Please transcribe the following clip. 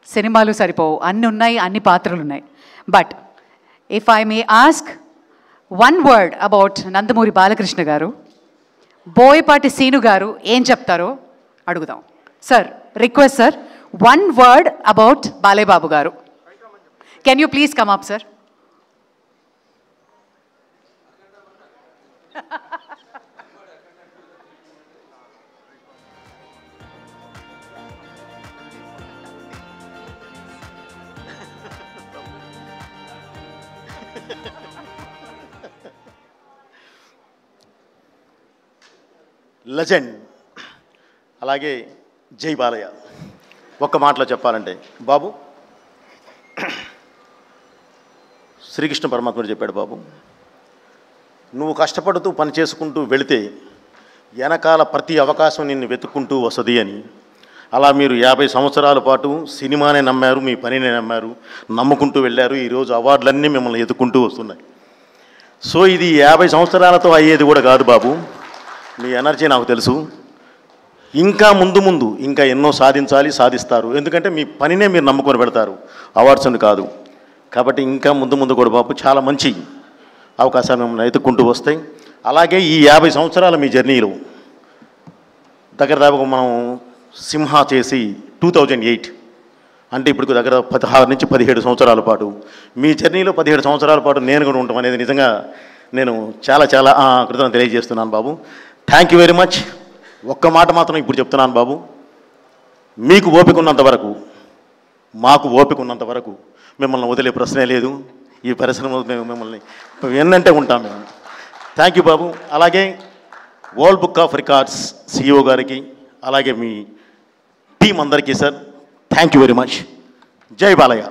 సినిమాలు సరిపోవు, అన్నీ ఉన్నాయి, అన్ని పాత్రలు ఉన్నాయి. But if I may ask one word about Nandamuri Balakrishna గారు, బోయపాటి సీను గారు ఏం చెప్తారో అడుగుదాం. Sir, request sir, one word about Balebabu గారు. Can you please come up sir? Legend. అలాగే జై బాలయ్య. ఒక్క మాటలో చెప్పాలంటే బాబు, శ్రీకృష్ణ పరమాత్ముడు చెప్పాడు, బాబు నువ్వు కష్టపడుతూ పని చేసుకుంటూ వెళితే వెనకాల ప్రతి అవకాశం నిన్ను వెతుక్కుంటూ వస్తుంది అని. అలా మీరు 50 సంవత్సరాల పాటు సినిమానే నమ్మారు, మీ పనినే నమ్మారు, నమ్ముకుంటూ వెళ్ళారు. ఈరోజు అవార్డులన్నీ మిమ్మల్ని ఎత్తుకుంటూ వస్తున్నాయి. సో ఇది 50 సంవత్సరాలతో అయ్యేది కూడా కాదు బాబు. మీ ఎనర్జీ నాకు తెలుసు. ఇంకా ముందు ఇంకా ఎన్నో సాధిస్తారు. ఎందుకంటే మీ పనినే మీరు నమ్ముకొని పెడతారు, అవార్డ్స్ అని కాదు. కాబట్టి ఇంకా ముందు కూడా బాబు చాలా మంచి అవకాశాలు మిమ్మల్ని ఎత్తుక్కుంటూ వస్తాయి. అలాగే ఈ 50 సంవత్సరాల మీ జర్నీలో దగ్గర మనం సింహ చేసి 2008 అంటే ఇప్పుడు దగ్గర 16 నుంచి 17 సంవత్సరాల పాటు మీ జర్నీలో 17 సంవత్సరాల పాటు నేను కూడా ఉంటాం అనేది నిజంగా నేను చాలా కృతజ్ఞతలు తెలియజేస్తున్నాను బాబు. Thank you very much. ఒక్క మాట మాత్రం ఇప్పుడు చెప్తున్నాను బాబు, మీకు ఓపిక ఉన్నంత వరకు, మాకు ఓపిక ఉన్నంత వరకు మిమ్మల్ని వదిలే ప్రశ్నే లేదు. ఈ పరిశ్రమ మిమ్మల్ని ఎన్నంటే ఉంటాం మేము. థ్యాంక్ యూ బాబు. అలాగే world book of records CEO గారికి, అలాగే మీ టీం అందరికీ sir, thank you very much. జై బాలయ్య.